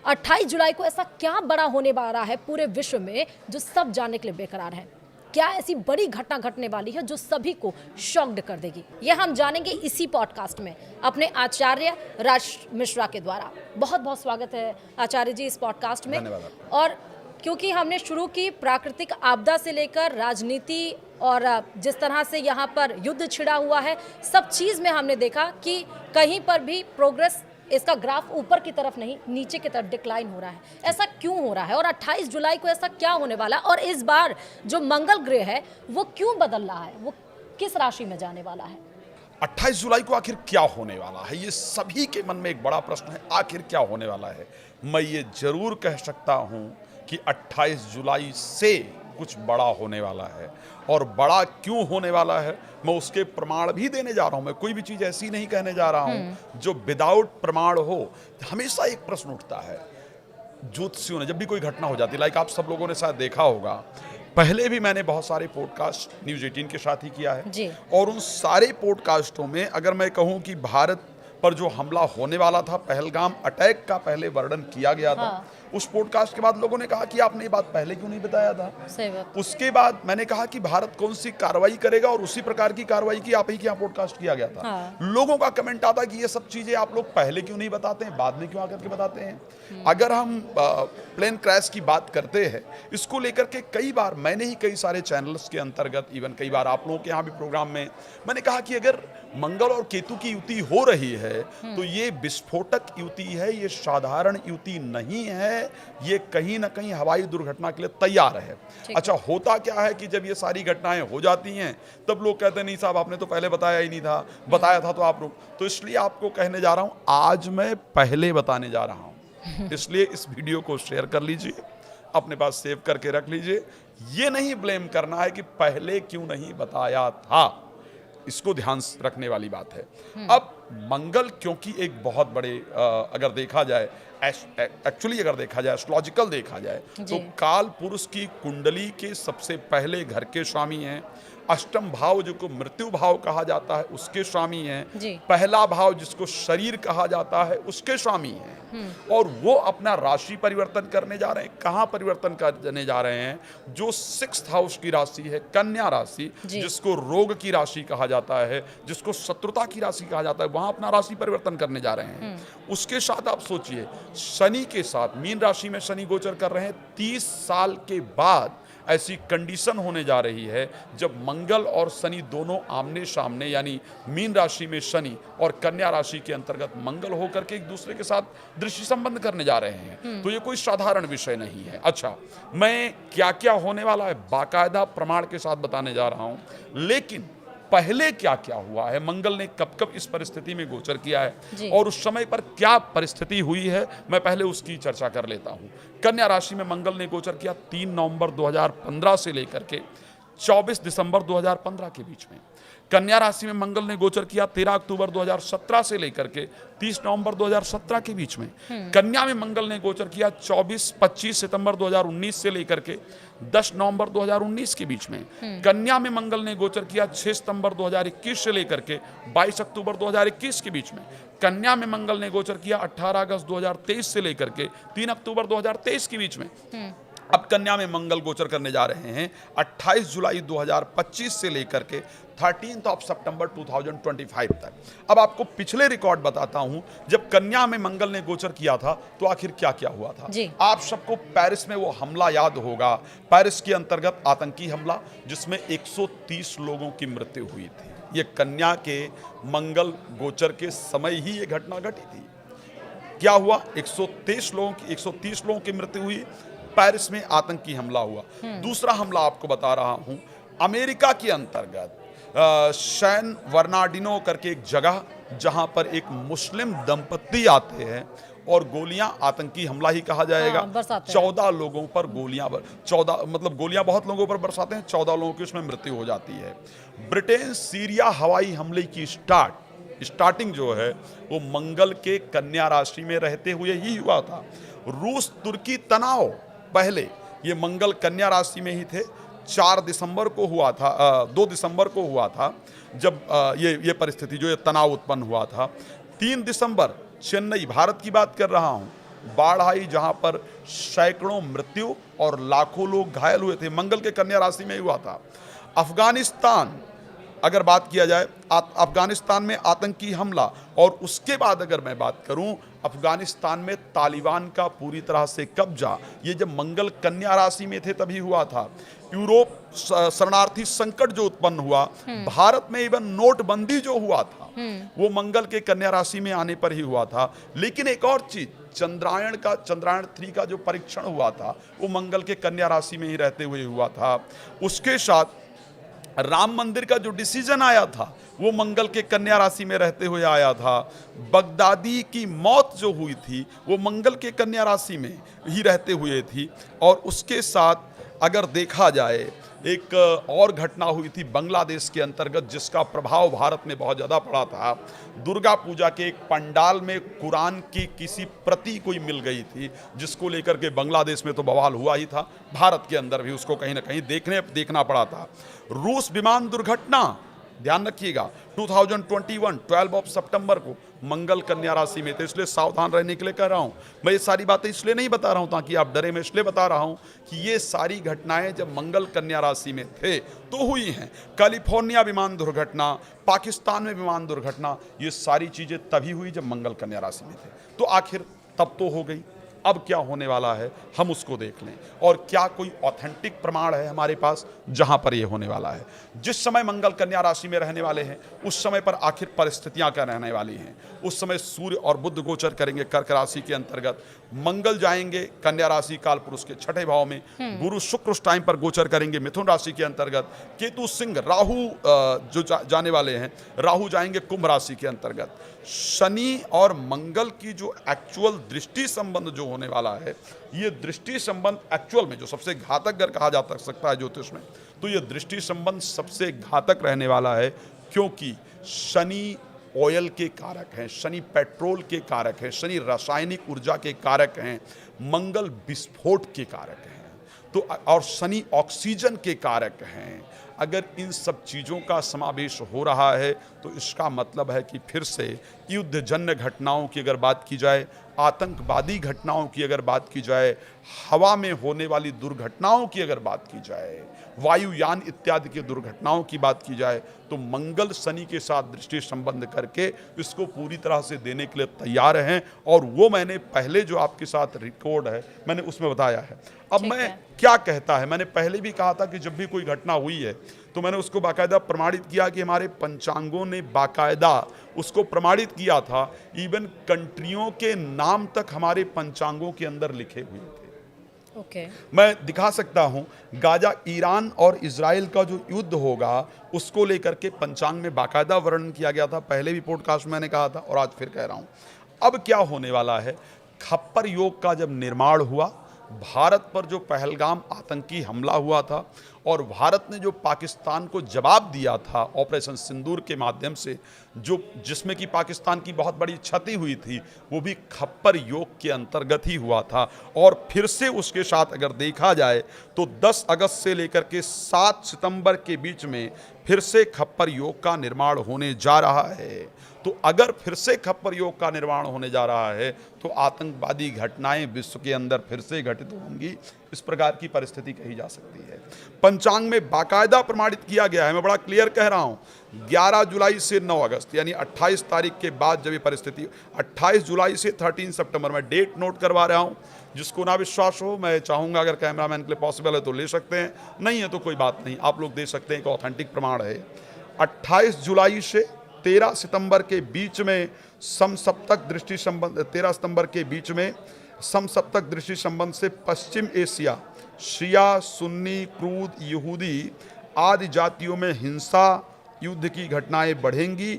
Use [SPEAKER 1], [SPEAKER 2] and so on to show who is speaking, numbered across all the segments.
[SPEAKER 1] 28 जुलाई को ऐसा क्या बड़ा होने वाला है पूरे विश्व में जो सब जानने के लिए बेकरार है? क्या ऐसी बड़ी घटना घटने वाली है जो सभी को शॉक्ड कर देगी? यह हम जानेंगे इसी पॉडकास्ट में अपने आचार्य राज मिश्रा के द्वारा। बहुत बहुत स्वागत है आचार्य जी इस पॉडकास्ट में। और क्योंकि हमने शुरू की प्राकृतिक आपदा से लेकर राजनीति और जिस तरह से यहाँ पर युद्ध छिड़ा हुआ है, सब चीज़ में हमने देखा कि कहीं पर भी प्रोग्रेस, इसका ग्राफ ऊपर की तरफ नहीं नीचे की तरफ डिक्लाइन हो रहा है। ऐसा क्यों हो रहा है और 28 जुलाई को ऐसा क्या होने वाला है? और इस बार जो मंगल ग्रह है वो क्यों बदल रहा है, वो किस राशि में जाने वाला है?
[SPEAKER 2] 28 जुलाई को आखिर क्या होने वाला है, ये सभी के मन में एक बड़ा प्रश्न है। आखिर क्या होने वाला है? मैं ये जरूर कह सकता हूं कि 28 जुलाई से कुछ बड़ा होने वाला है, और बड़ा क्यों होने वाला है मैं उसके प्रमाण भी देने जा रहा हूं। मैं कोई भी चीज ऐसी नहीं कहने जा रहा हूं जो विदाउट प्रमाण हो। हमेशा एक प्रश्न उठता है ज्योतिषियों ने, जब भी कोई घटना हो जाती है, लाइक आप सब लोगों ने शायद देखा होगा, पहले भी मैंने बहुत सारे पॉडकास्ट न्यूज़ 18 के साथ ही किया है
[SPEAKER 1] जी।
[SPEAKER 2] और उन सारे पॉडकास्टों में अगर मैं कहूं कि भारत पर जो हमला होने वाला था, पहलगाम अटैक का पहले वर्णन किया गया था। उस पॉडकास्ट के बाद लोगों ने कहा कि आपने ये बात पहले क्यों नहीं बताया था?
[SPEAKER 1] सही बात।
[SPEAKER 2] उसके बाद मैंने कहा कि भारत कौन सी कार्रवाई करेगा, और उसी प्रकार की कार्रवाई की आप ही के यहाँ पॉडकास्ट किया गया था। लोगों का कमेंट आता कि ये सब चीजें आप लोग पहले क्यों नहीं बताते हैं, बाद में क्यों आकर के बताते हैं? अगर हम प्लेन क्रैश की बात करते हैं, इसको लेकर के कई बार मैंने ही कई सारे चैनल्स के अंतर्गत, इवन कई बार आप लोगों के यहाँ भी प्रोग्राम में मैंने कहा कि अगर मंगल और केतु की युति हो रही है तो ये विस्फोटक युति है, ये साधारण युति नहीं है, ये कहीं ना कहीं हवाई दुर्घटना के लिए तैयार है। अच्छा, होता क्या है कि जब ये सारी घटनाएं हो जाती हैं तब लोग कहते हैं नहीं साहब आपने तो पहले बताया ही नहीं था, बताया था तो आप लोग। तो इसलिए आपको कहने जा रहा हूं, आज मैं पहले बताने जा रहा हूं। इसलिए इस वीडियो को शेयर कर लीजिए, अपने पास सेव करके रख लीजिए। ये नहीं ब्लेम करना है कि पहले क्यों नहीं बताया था, इसको ध्यान रखने वाली बात है। अब मंगल क्योंकि एक बहुत बड़े अगर देखा जाए, एक्चुअली अगर देखा जाए, एस्ट्रोलॉजिकल देखा जाए, तो काल पुरुष की कुंडली के सबसे पहले घर के स्वामी हैं। अष्टम भाव जिसको मृत्यु भाव कहा जाता है उसके स्वामी हैं। पहला भाव जिसको शरीर कहा जाता है उसके स्वामी हैं। और वो अपना राशि परिवर्तन करने जा रहे हैं। कहाँ परिवर्तन करने जा रहे हैं? जो 6th हाउस की राशि है, कन्या राशि, जिसको रोग की राशि कहा जाता है, जिसको शत्रुता की राशि कहा जाता है, वहां अपना राशि परिवर्तन करने जा रहे हैं। उसके साथ आप सोचिए, शनि के साथ मीन राशि में शनि गोचर कर रहे हैं। 30 साल के बाद ऐसी कंडीशन होने जा रही है जब मंगल और शनि दोनों आमने सामने, यानी मीन राशि में शनि और कन्या राशि के अंतर्गत मंगल होकर के एक दूसरे के साथ दृष्टि संबंध करने जा रहे हैं। तो ये कोई साधारण विषय नहीं है। अच्छा, मैं क्या क्या होने वाला है बाकायदा प्रमाण के साथ बताने जा रहा हूं, लेकिन पहले क्या क्या हुआ है, मंगल ने कब कब इस परिस्थिति में गोचर किया है और उस समय पर क्या परिस्थिति हुई है, मैं पहले उसकी चर्चा कर लेता हूं। कन्या राशि में मंगल ने गोचर किया 3 नवंबर 2015 से लेकर के 24 दिसंबर 2015 के बीच में। कन्या राशि में मंगल ने गोचर किया 13 अक्टूबर 2017 से लेकर के 30 नवंबर 2017 के बीच में। कन्या में मंगल ने गोचर किया 24-25 सितंबर 2019 से लेकर के 10 नवंबर 2019 के बीच में। कन्या में मंगल ने गोचर किया 6 सितंबर 2021 से लेकर के 22 अक्टूबर 2021 के बीच में। कन्या में मंगल ने गोचर किया 18 अगस्त 2023 से लेकर के 3 अक्टूबर 2023 के बीच में। अब कन्या में मंगल गोचर करने जा रहे हैं 28 जुलाई 2025 से लेकर के 13 सितंबर 2025 तक। अब आपको पिछले रिकॉर्ड बताता हूं, जब कन्या में मंगल ने गोचर किया था तो आखिर क्या क्या हुआ था। आप सबको पेरिस में वो हमला याद होगा, पेरिस के अंतर्गत आतंकी हमला जिसमें 130 लोगों की मृत्यु हुई थी। ये कन्या के मंगल गोचर के समय ही ये घटना घटी थी। क्या हुआ? 130 लोगों की मृत्यु हुई, पेरिस में आतंकी हमला हुआ। दूसरा हमला आपको बता रहा हूं, अमेरिका के अंतर्गत सैन बर्नार्डिनो करके एक जगह, जहां पर एक मुस्लिम दंपत्ति आते हैं और गोलियां, आतंकी हमला ही कहा जाएगा, 14 लोगों पर गोलियां, 14 मतलब गोलियां बहुत लोगों पर बरसाते हैं, 14 लोगों की उसमें मृत्यु हो जाती है। ब्रिटेन सीरिया हवाई हमले की स्टार्टिंग जो है वो मंगल के कन्या राशि में रहते हुए ही हुआ था। रूस तुर्की तनाव पहले ये मंगल कन्या राशि में ही थे। 4 दिसंबर को हुआ था, 2 दिसंबर को हुआ था जब ये परिस्थिति जो ये तनाव उत्पन्न हुआ था। 3 दिसंबर चेन्नई, भारत की बात कर रहा हूँ, बाढ़ आई जहां पर सैकड़ों मृत्यु और लाखों लोग घायल हुए थे। मंगल के कन्या राशि में ही हुआ था। अफगानिस्तान, अगर बात किया जाए अफगानिस्तान में आतंकी हमला, और उसके बाद अगर मैं बात करूं अफगानिस्तान में तालिबान का पूरी तरह से कब्जा, ये जब मंगल कन्या राशि में थे तभी हुआ था। यूरोप शरणार्थी संकट जो उत्पन्न हुआ, भारत में इवन नोटबंदी जो हुआ था वो मंगल के कन्या राशि में आने पर ही हुआ था। लेकिन एक और चीज, चंद्रायण 3 का जो परीक्षण हुआ था वो मंगल के कन्या राशि में ही रहते हुए हुआ था। उसके साथ राम मंदिर का जो डिसीजन आया था वो मंगल के कन्या राशि में रहते हुए आया था। बगदादी की मौत जो हुई थी वो मंगल के कन्या राशि में ही रहते हुए थी। और उसके साथ अगर देखा जाए एक और घटना हुई थी बांग्लादेश के अंतर्गत जिसका प्रभाव भारत में बहुत ज़्यादा पड़ा था। दुर्गा पूजा के एक पंडाल में कुरान की किसी प्रति कोई मिल गई थी, जिसको लेकर के बांग्लादेश में तो बवाल हुआ ही था, भारत के अंदर भी उसको कहीं ना कहीं देखना पड़ा था। रूस विमान दुर्घटना, ध्यान रखिएगा 2021 12 सितंबर को मंगल कन्या राशि में थे, इसलिए सावधान रहने के लिए कह रहा हूं। मैं ये सारी बातें इसलिए नहीं बता रहा हूं ताकि आप डरे, मैं इसलिए बता रहा हूं कि ये सारी घटनाएं जब मंगल कन्या राशि में थे तो हुई हैं। कैलिफोर्निया विमान दुर्घटना, पाकिस्तान में विमान दुर्घटना, ये सारी चीजें तभी हुई जब मंगल कन्या राशि में थे। तो आखिर तब तो हो गई, अब क्या होने वाला है हम उसको देख लें, और क्या कोई ऑथेंटिक प्रमाण है हमारे पास जहां पर ये होने वाला है। जिस समय मंगल कन्या राशि में रहने वाले हैं उस समय पर आखिर परिस्थितियां क्या रहने वाली हैं। उस समय सूर्य और बुध गोचर करेंगे कर्क राशि के अंतर्गत, मंगल जाएंगे कन्या राशि काल पुरुष के 6ठे भाव में, गुरु शुक्र उस टाइम पर गोचर करेंगे मिथुन राशि के अंतर्गत, केतु सिंह राहु जो जाने वाले हैं, राहु जाएंगे कुंभ राशि के अंतर्गत। शनि और मंगल की जो एक्चुअल दृष्टि संबंध जो होने वाला है, ये दृष्टि संबंध एक्चुअल में जो सबसे घातक अगर कहा जा सकता है ज्योतिष में, तो ये दृष्टि संबंध सबसे घातक रहने वाला है, क्योंकि शनि ऑयल के कारक हैं, शनि पेट्रोल के कारक हैं, शनि रासायनिक ऊर्जा के कारक हैं, मंगल विस्फोट के कारक हैं, तो और शनि ऑक्सीजन के कारक हैं। अगर इन सब चीज़ों का समावेश हो रहा है तो इसका मतलब है कि फिर से युद्धजन्य घटनाओं की अगर बात की जाए, आतंकवादी घटनाओं की अगर बात की जाए, हवा में होने वाली दुर्घटनाओं की अगर बात की जाए, वायुयान इत्यादि की दुर्घटनाओं की बात की जाए, तो मंगल शनि के साथ दृष्टि संबंध करके इसको पूरी तरह से देने के लिए तैयार हैं। और वो मैंने पहले जो आपके साथ रिकॉर्ड है मैंने उसमें बताया है। अब मैं क्या कहता है, मैंने पहले भी कहा था कि जब भी कोई घटना हुई है तो मैंने उसको बाकायदा प्रमाणित किया कि हमारे पंचांगों ने बाकायदा उसको प्रमाणित किया था। इवन कंट्रियों के नाम तक हमारे पंचांगों के अंदर लिखे हुए थे। मैं दिखा सकता हूं, गाजा ईरान और इजराइल का जो युद्ध होगा उसको लेकर के पंचांग में बाकायदा वर्णन किया गया था। पहले भी पॉडकास्ट में मैंने कहा था और आज फिर कह रहा हूं। अब क्या होने वाला है, खप्पर योग का जब निर्माण हुआ, भारत पर जो पहलगाम आतंकी हमला हुआ था और भारत ने जो पाकिस्तान को जवाब दिया था ऑपरेशन सिंदूर के माध्यम से, जो जिसमें कि पाकिस्तान की बहुत बड़ी क्षति हुई थी, वो भी खप्पर योग के अंतर्गत ही हुआ था। और फिर से उसके साथ अगर देखा जाए तो 10 अगस्त से लेकर के 7 सितंबर के बीच में फिर से खप्पर योग का निर्माण होने जा रहा है। तो अगर फिर से खप्पर योग का निर्माण होने जा रहा है तो आतंकवादी घटनाएं विश्व के अंदर फिर से घटित होंगी, इस प्रकार की परिस्थिति कही जा सकती है। पंचांग में बाकायदा प्रमाणित किया गया है, मैं बड़ा क्लियर कह रहा हूं, 11 जुलाई से 9 अगस्त यानी 28 तारीख के बाद जब ये परिस्थिति, 28 जुलाई से 13 सितंबर में डेट नोट करवा रहा हूं। जिसको ना विश्वास हो, मैं चाहूंगा अगर कैमरामैन के लिए पॉसिबल है तो ले सकते हैं, नहीं है तो कोई बात नहीं, आप लोग दे सकते हैं, एक ऑथेंटिक प्रमाण है। 28 जुलाई से 13 सितंबर के बीच में समसप्तक दृष्टि संबंध, 13 सितंबर के बीच में समसप्तक दृष्टि संबंध से पश्चिम एशिया, शिया, सुन्नी, क्रूद, यहूदी आदि जातियों में हिंसा, युद्ध की घटनाएं बढ़ेंगी।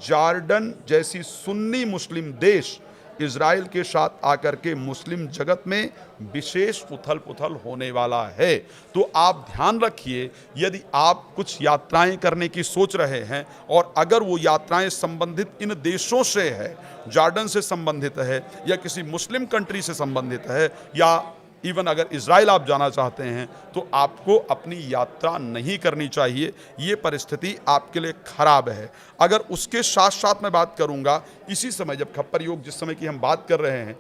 [SPEAKER 2] जॉर्डन जैसी सुन्नी मुस्लिम देश इजराइल के साथ आकर के मुस्लिम जगत में विशेष उथल पुथल होने वाला है। तो आप ध्यान रखिए, यदि आप कुछ यात्राएं करने की सोच रहे हैं और अगर वो यात्राएं संबंधित इन देशों से है, जॉर्डन से संबंधित है या किसी मुस्लिम कंट्री से संबंधित है या इवन अगर इजराइल आप जाना चाहते हैं तो आपको अपनी यात्रा नहीं करनी चाहिए, ये परिस्थिति आपके लिए खराब है। अगर उसके साथ साथ मैं बात करूंगा, इसी समय जब खप्पर योग जिस समय की हम बात कर रहे हैं,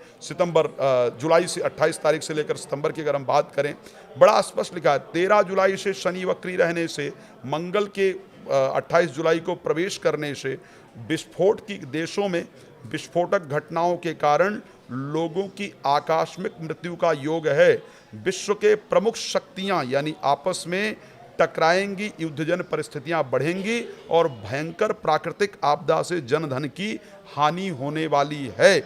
[SPEAKER 2] जुलाई से 28 तारीख से लेकर सितंबर की अगर हम बात करें, बड़ा स्पष्ट लिखा है 13 जुलाई से शनि वक्री रहने से, मंगल के 28 जुलाई को प्रवेश करने से विस्फोट की देशों में विस्फोटक घटनाओं के कारण लोगों की आकस्मिक मृत्यु का योग है। विश्व के प्रमुख शक्तियां यानी आपस में टकराएंगी, युद्धजन परिस्थितियां बढ़ेंगी और भयंकर प्राकृतिक आपदा से जनधन की हानि होने वाली है।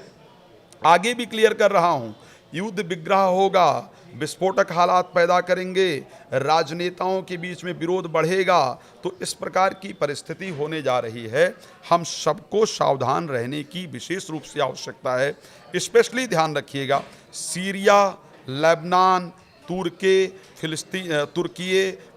[SPEAKER 2] आगे भी क्लियर कर रहा हूं, युद्ध विग्रह होगा, विस्फोटक हालात पैदा करेंगे, राजनेताओं के बीच में विरोध बढ़ेगा। तो इस प्रकार की परिस्थिति होने जा रही है। हम सबको सावधान रहने की विशेष रूप से आवश्यकता है। स्पेशली ध्यान रखिएगा, सीरिया, लेबनान, तुर्की,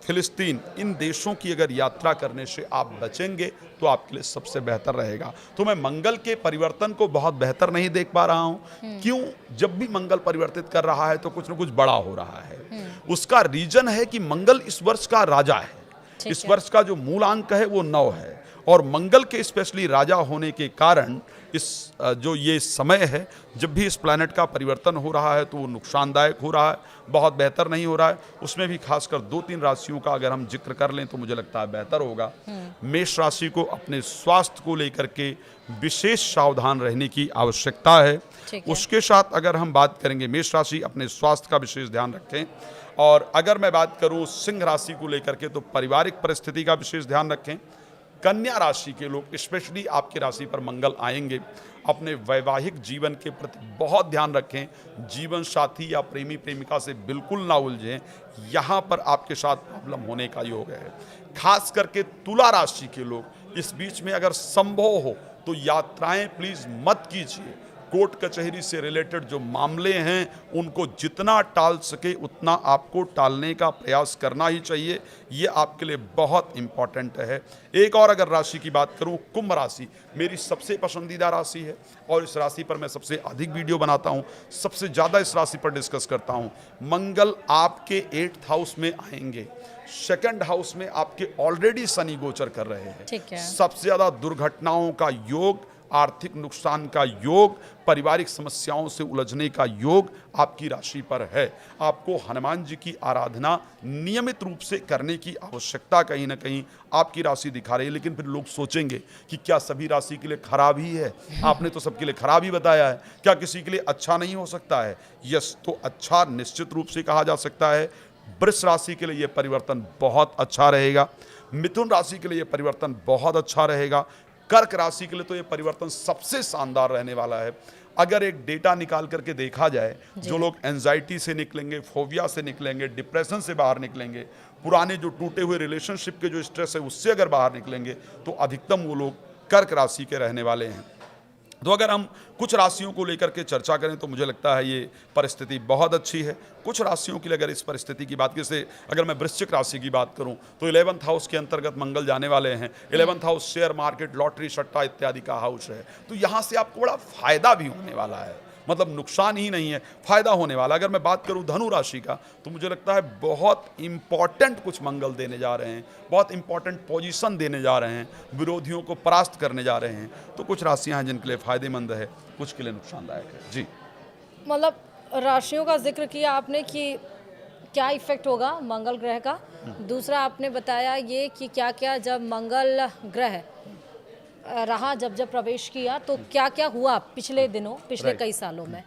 [SPEAKER 2] फिलिस्तीन, इन देशों की अगर यात्रा करने से आप बचेंगे तो आपके लिए सबसे बेहतर रहेगा। तो मैं मंगल के परिवर्तन को बहुत बेहतर नहीं देख पा रहा हूं। क्यों? जब भी मंगल परिवर्तित कर रहा है तो कुछ ना कुछ बड़ा हो रहा है। उसका रीजन है कि मंगल इस वर्ष का राजा है। इस वर्ष का जो मूल अंक है वो 9 है और मंगल के स्पेशली राजा होने के कारण इस जो ये समय है, जब भी इस प्लैनेट का परिवर्तन हो रहा है तो वो नुकसानदायक हो रहा है, बहुत बेहतर नहीं हो रहा है। उसमें भी खासकर 2-3 राशियों का अगर हम जिक्र कर लें तो मुझे लगता है बेहतर होगा। मेष राशि को अपने स्वास्थ्य को लेकर के विशेष सावधान रहने की आवश्यकता है। उसके साथ अगर हम बात करेंगे, मेष राशि अपने स्वास्थ्य का विशेष ध्यान रखें। और अगर मैं बात करूं सिंह राशि को लेकर के तो पारिवारिक परिस्थिति का विशेष ध्यान रखें। कन्या राशि के लोग, स्पेशली आपकी राशि पर मंगल आएंगे, अपने वैवाहिक जीवन के प्रति बहुत ध्यान रखें। जीवन साथी या प्रेमी प्रेमिका से बिल्कुल ना उलझें, यहाँ पर आपके साथ प्रॉब्लम होने का योग है। खास करके तुला राशि के लोग इस बीच में अगर संभव हो तो यात्राएं प्लीज मत कीजिए। कोर्ट कचहरी से रिलेटेड जो मामले हैं उनको जितना टाल सके उतना आपको टालने का प्रयास करना ही चाहिए। ये आपके लिए बहुत इंपॉर्टेंट है। एक और अगर राशि की बात करूं, कुंभ राशि मेरी सबसे पसंदीदा राशि है और इस राशि पर मैं सबसे अधिक वीडियो बनाता हूं, सबसे ज़्यादा इस राशि पर डिस्कस करता हूं। मंगल आपके 8th हाउस में आएंगे, 2nd हाउस में आपके ऑलरेडी शनि गोचर कर रहे हैं। सबसे ज़्यादा दुर्घटनाओं का योग, आर्थिक नुकसान का योग, पारिवारिक समस्याओं से उलझने का योग आपकी राशि पर है। आपको हनुमान जी की आराधना नियमित रूप से करने की आवश्यकता कहीं ना कहीं आपकी राशि दिखा रही है। लेकिन फिर लोग सोचेंगे कि क्या सभी राशि के लिए खराब ही है? आपने तो सबके लिए खराब ही बताया है, क्या किसी के लिए अच्छा नहीं हो सकता है? यस, तो अच्छा निश्चित रूप से कहा जा सकता है। वृष राशि के लिए यह परिवर्तन बहुत अच्छा रहेगा। मिथुन राशि के लिए यह परिवर्तन बहुत अच्छा रहेगा। कर्क राशि के लिए तो ये परिवर्तन सबसे शानदार रहने वाला है। अगर एक डेटा निकाल करके देखा जाए, जो लोग एंजाइटी से निकलेंगे, फोबिया से निकलेंगे, डिप्रेशन से बाहर निकलेंगे, पुराने जो टूटे हुए रिलेशनशिप के जो स्ट्रेस है उससे अगर बाहर निकलेंगे, तो अधिकतम वो लोग कर्क राशि के रहने वाले हैं। तो अगर हम कुछ राशियों को लेकर के चर्चा करें तो मुझे लगता है ये परिस्थिति बहुत अच्छी है। कुछ राशियों के लिए अगर इस परिस्थिति की बात, जैसे अगर मैं वृश्चिक राशि की बात करूं तो 11th हाउस के अंतर्गत मंगल जाने वाले हैं। 11th house share market, lottery, सट्टा इत्यादि का हाउस है। तो यहाँ से आपको बड़ा फायदा भी होने वाला है, मतलब नुकसान ही नहीं है, फायदा होने वाला। अगर मैं बात करूं धनु राशि का तो मुझे लगता है बहुत इंपॉर्टेंट कुछ मंगल देने जा रहे हैं, बहुत इंपॉर्टेंट पोजीशन देने जा रहे हैं, विरोधियों को परास्त करने जा रहे हैं। तो कुछ राशियां हैं जिनके लिए फायदेमंद है, कुछ के लिए नुकसानदायक है। जी,
[SPEAKER 1] मतलब राशियों का जिक्र किया आपने कि क्या इफेक्ट होगा मंगल ग्रह का। दूसरा आपने बताया ये कि क्या क्या जब मंगल ग्रह रहा, जब प्रवेश किया तो क्या क्या हुआ पिछले दिनों, पिछले कई सालों में।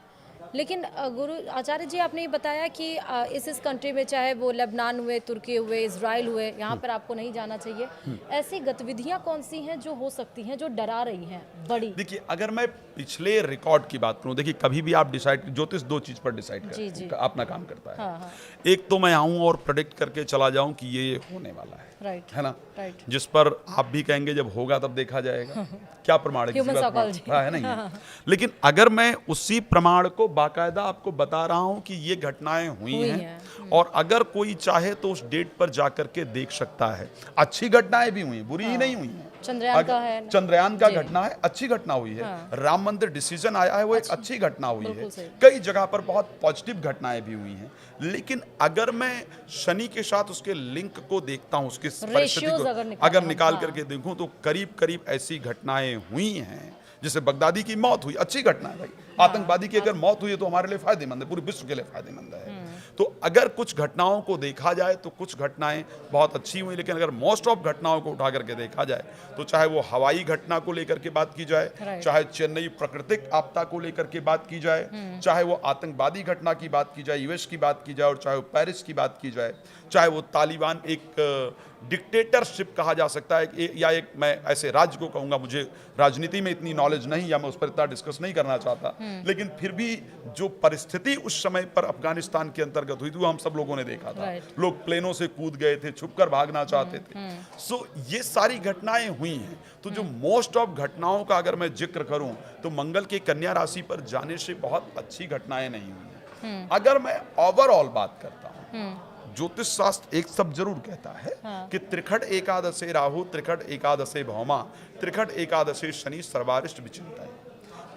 [SPEAKER 1] लेकिन गुरु आचार्य जी आपने ये बताया कि इस कंट्री में चाहे वो लेबनान हुए, तुर्की हुए, इजराइल हुए, यहाँ पर आपको नहीं जाना चाहिए। ऐसी गतिविधियाँ कौन सी हैं जो हो सकती हैं, जो डरा रही हैं बड़ी?
[SPEAKER 2] देखिए, अगर मैं पिछले रिकॉर्ड की बात करूं, देखिए कभी भी आप डिसाइड, ज्योतिष 2 चीज पर डिसाइड करता है, अपना काम करता है।
[SPEAKER 1] हाँ।
[SPEAKER 2] एक तो मैं आऊं और प्रेडिक्ट करके चला जाऊं कि ये होने वाला है,
[SPEAKER 1] राइट,
[SPEAKER 2] है ना?
[SPEAKER 1] राइट।
[SPEAKER 2] जिस पर आप भी कहेंगे जब होगा तब देखा जाएगा। क्या प्रमाण है?
[SPEAKER 1] Human psychology।
[SPEAKER 2] है नहीं है। लेकिन अगर मैं उसी प्रमाण को बाकायदा आपको बता रहा हूं कि ये घटनाएं हुई
[SPEAKER 1] हुई
[SPEAKER 2] हैं
[SPEAKER 1] हैं।
[SPEAKER 2] और अगर कोई चाहे तो उस डेट पर जाकर के देख सकता है। अच्छी घटनाएं भी हुई, बुरी ही नहीं हुई हैं।
[SPEAKER 1] चंद्रयान का है।
[SPEAKER 2] चंद्रयान का
[SPEAKER 1] जी।
[SPEAKER 2] घटना है, अच्छी घटना हुई है।
[SPEAKER 1] हाँ।
[SPEAKER 2] राम मंदिर डिसीजन आया है, वो एक अच्छी घटना हुई है।
[SPEAKER 1] बिल्कुल सही।
[SPEAKER 2] कई जगह पर बहुत पॉजिटिव घटनाएं भी हुई हैं। लेकिन अगर मैं शनि के साथ उसके लिंक को देखता हूं, उसकी परिस्थिति
[SPEAKER 1] Ratios
[SPEAKER 2] को
[SPEAKER 1] अगर
[SPEAKER 2] निकाल
[SPEAKER 1] हाँ।
[SPEAKER 2] करके देखूं, तो करीब करीब ऐसी घटनाएं हुई हैं। जैसे बगदादी की मौत हुई, अच्छी घटना है भाई। आतंकवादी की अगर मौत हुई है तो हमारे लिए फायदेमंद है, पूरे विश्व के लिए फायदेमंद है। तो अगर कुछ घटनाओं को देखा जाए तो कुछ घटनाएं बहुत अच्छी हुई, लेकिन अगर मोस्ट ऑफ घटनाओं को उठा करके देखा जाए तो चाहे वो हवाई घटना को लेकर के बात की जाए,
[SPEAKER 1] Right.
[SPEAKER 2] चाहे चेन्नई प्राकृतिक आपदा को लेकर के बात की जाए, चाहे वो आतंकवादी घटना की बात की जाए, यूएस की बात की जाए, और चाहे वो पेरिस की बात की जाए, चाहे वो तालिबान एक डिक्टेटरशिप कहा जा सकता है या एक, मैं ऐसे राज्य को कहूंगा, मुझे राजनीति में इतनी नॉलेज नहीं या मैं उस पर इतना डिस्कस नहीं करना चाहता, लेकिन फिर भी जो परिस्थिति उस समय पर अफगानिस्तान के अंतर्गत हुई थी वो हम सब लोगों ने देखा था।
[SPEAKER 1] Right.
[SPEAKER 2] लोग प्लेनों से कूद गए थे, छुपकर भागना चाहते थे। सो ये सारी घटनाएं हुई हैं। तो जो मोस्ट ऑफ घटनाओं का अगर मैं जिक्र करूं तो मंगल के कन्या राशि पर जाने से बहुत अच्छी घटनाएं नहीं हुई हैं। अगर मैं ओवरऑल बात करता हूं, ज्योतिष शास्त्र एक सब जरूर कहता है कि त्रिखट एकादशे राहु, त्रिखट एकादशे भौमा, त्रिखट एकादशे शनि, सर्वारिष्ट विचिंता है।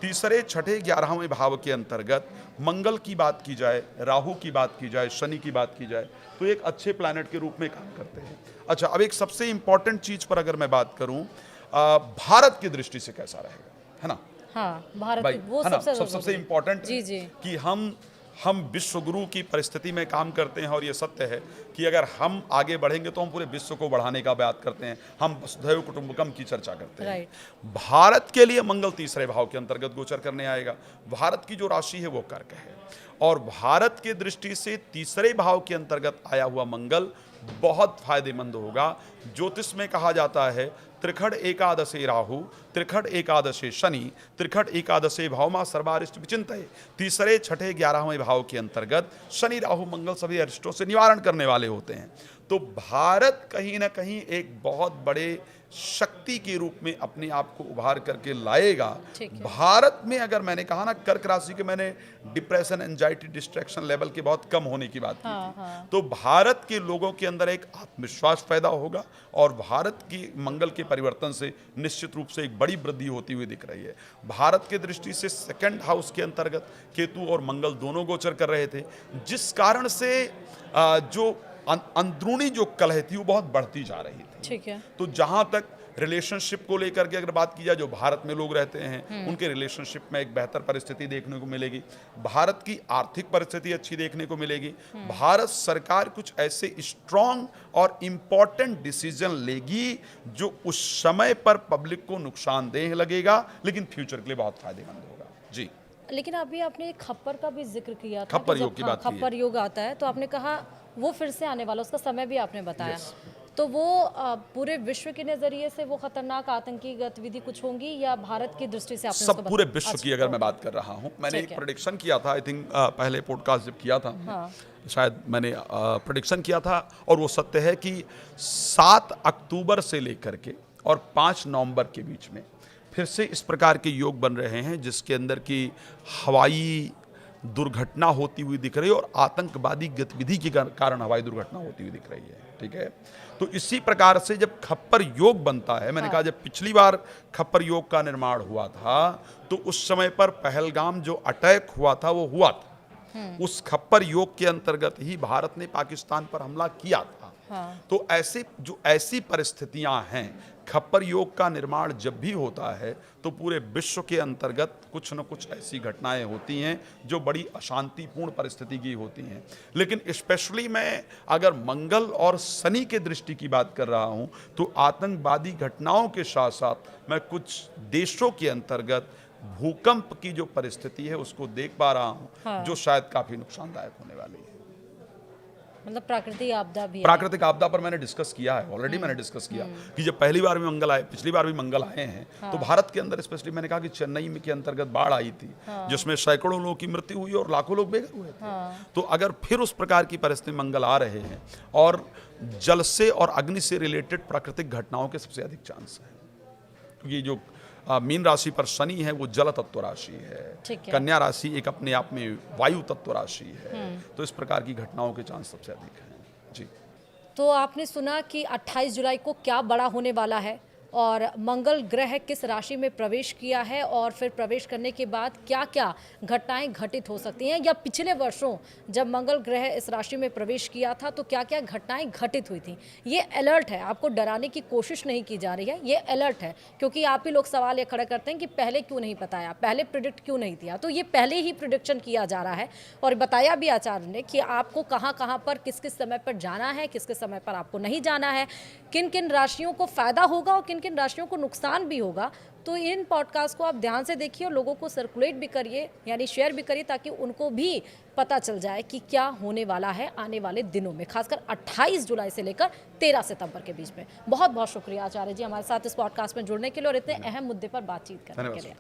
[SPEAKER 2] तीसरे, छठे, 11वें भाव के अंतर्गत मंगल की बात की जाए, राहु की बात की जाए, शनि की बात की जाए तो एक अच्छे प्लैनेट के रूप में काम करते हैं। अच्छा, अब एक सबसे इंपॉर्टेंट चीज पर अगर मैं बात करूं, भारत की दृष्टि से कैसा रहेगा, है ना
[SPEAKER 1] हाँ, भारत
[SPEAKER 2] भाई,
[SPEAKER 1] की वो
[SPEAKER 2] है ना,
[SPEAKER 1] सबसे
[SPEAKER 2] सबसे इंपॉर्टेंट
[SPEAKER 1] जी जी
[SPEAKER 2] कि हम विश्व गुरु की परिस्थिति में काम करते हैं और ये सत्य है कि अगर हम आगे बढ़ेंगे तो हम पूरे विश्व को बढ़ाने का बात करते हैं, हम वसुधैव कुटुंबकम की चर्चा करते हैं।
[SPEAKER 1] राइट।
[SPEAKER 2] भारत के लिए मंगल तीसरे भाव के अंतर्गत गोचर करने आएगा। भारत की जो राशि है वो कर्क है और भारत के दृष्टि से तीसरे भाव के अंतर्गत आया हुआ मंगल बहुत फायदेमंद होगा। ज्योतिष में कहा जाता है त्रिखट एकादशे राहु, त्रिखट एकादशे शनि, त्रिखट एकादशे भावमा सर्वारिष्ट विचिंतये। तीसरे, छठे, 11वें भाव के अंतर्गत शनि, राहु, मंगल सभी अरिष्टों से निवारण करने वाले होते हैं। तो भारत कहीं ना कहीं एक बहुत बड़े शक्ति के रूप में अपने आप को उभार करके लाएगा। भारत में अगर मैंने कहा ना, कर्क राशि के मैंने डिप्रेशन, एंजाइटी, डिस्ट्रैक्शन लेवल के बहुत कम होने की बात की थी। तो भारत के लोगों के अंदर एक आत्मविश्वास पैदा होगा और भारत की मंगल के परिवर्तन से निश्चित रूप से एक बड़ी वृद्धि होती हुई दिख रही है। भारत के दृष्टि से सेकंड हाउस के अंतर्गत केतु और मंगल दोनों गोचर कर रहे थे, जिस कारण से जो अंदरूनी जो कलह थी वो बहुत बढ़ती जा रही थी।
[SPEAKER 1] ठीक है।
[SPEAKER 2] तो जहां तक रिलेशनशिप को लेकर के अगर बात की जाए, जो भारत में लोग रहते हैं उनके रिलेशनशिप में एक बेहतर परिस्थिति देखने को मिलेगी। भारत की आर्थिक परिस्थिति अच्छी देखने को मिलेगी। भारत सरकार कुछ ऐसे स्ट्रॉन्ग और इम्पॉर्टेंट डिसीजन लेगी जो उस समय पर पब्लिक को नुकसानदेह लगेगा, लेकिन फ्यूचर के लिए बहुत फायदेमंद होगा। जी।
[SPEAKER 1] लेकिन अभी आपने एक खप्पर का भी जिक्र किया था,
[SPEAKER 2] खप्पर योग की बात की है।
[SPEAKER 1] खप्पर योग आता है तो आपने कहा वो फिर से आने वाला, उसका समय भी आपने बताया। तो वो पूरे विश्व के नजरिए से वो खतरनाक आतंकी गतिविधि कुछ होंगी या भारत की दृष्टि से आपने
[SPEAKER 2] सब पूरे विश्व की अगर मैं बात कर रहा हूं, मैंने एक प्रेडिक्शन किया था, आई थिंक पहले पॉडकास्ट जब किया था शायद मैंने प्रेडिक्शन किया था और वो सत्य है कि 7 अक्टूबर से लेकर के और 5 नवंबर के बीच में फिर से इस प्रकार के योग बन रहे हैं जिसके अंदर की हवाई दुर्घटना होती हुई दिख रही है और आतंकवादी गतिविधि के कारण हवाई दुर्घटना होती हुई दिख रही है। ठीक है, तो इसी प्रकार से जब खप्पर योग बनता है, मैंने कहा जब पिछली बार खप्पर योग का निर्माण हुआ था तो उस समय पर पहलगाम जो अटैक हुआ था वो हुआ था। उस खप्पर योग के अंतर्गत ही भारत ने पाकिस्तान पर हमला किया था। तो ऐसी परिस्थितियां हैं, खप्पर योग का निर्माण जब भी होता है तो पूरे विश्व के अंतर्गत कुछ न कुछ ऐसी घटनाएं होती हैं जो बड़ी अशांतिपूर्ण परिस्थिति की होती हैं। लेकिन स्पेशली मैं अगर मंगल और शनि के दृष्टि की बात कर रहा हूं तो आतंकवादी घटनाओं के साथ साथ मैं कुछ देशों के अंतर्गत भूकंप की जो परिस्थिति है उसको देख पा रहा हूं, जो शायद काफी नुकसानदायक होने वाली है।
[SPEAKER 1] मतलब प्राकृतिक आपदा भी है।
[SPEAKER 2] प्राकृतिक आपदा पर मैंने डिस्कस किया है, ऑलरेडी मैंने डिस्कस किया कि जब पहली बार भी मंगल आए, पिछली बार भी मंगल आए हैं तो भारत के अंदर स्पेशली मैंने कहा कि चेन्नई में के अंतर्गत बाढ़ आई थी जिसमें सैकड़ों लोगों की मृत्यु हुई और लाखों लोग बेघर हुए थे। तो अगर फिर उस प्रकार की परिस्थिति मंगल आ रहे हैं और जल से और अग्नि से रिलेटेड प्राकृतिक घटनाओं के सबसे अधिक चांस है, क्योंकि जो मीन राशि पर शनि है, वो जल तत्व राशि है।
[SPEAKER 1] ठीक है।
[SPEAKER 2] कन्या राशि एक अपने आप में वायु तत्व राशि है। तो इस प्रकार की घटनाओं के चांस सबसे अधिक हैं। जी।
[SPEAKER 1] तो आपने सुना कि 28 जुलाई को क्या बड़ा होने वाला है और मंगल ग्रह किस राशि में प्रवेश किया है और फिर प्रवेश करने के बाद क्या क्या घटनाएं घटित हो सकती हैं, या पिछले वर्षों जब मंगल ग्रह इस राशि में प्रवेश किया था तो क्या क्या घटनाएं घटित हुई थी। ये अलर्ट है, आपको डराने की कोशिश नहीं की जा रही है, ये अलर्ट है। क्योंकि आप ही लोग सवाल ये खड़े करते हैं कि पहले क्यों नहीं बताया, पहले प्रिडिक्ट क्यों नहीं किया। तो ये पहले ही प्रिडिक्शन किया जा रहा है और बताया भी आचार्य ने कि आपको कहाँ कहाँ पर किस किस समय पर जाना है, किस किस समय पर आपको नहीं जाना है, किन किन राशियों को फायदा होगा और किन किन राशियों को नुकसान भी होगा। तो इन पॉडकास्ट को आप ध्यान से देखिए और लोगों को सर्कुलेट भी करिए, यानी शेयर भी करिए, ताकि उनको भी पता चल जाए कि क्या होने वाला है आने वाले दिनों में, खासकर 28 जुलाई से लेकर 13 सितंबर के बीच में। बहुत बहुत शुक्रिया आचार्य जी हमारे साथ इस पॉडकास्ट में जुड़ने के लिए और इतने अहम मुद्दे पर बातचीत करने के लिए।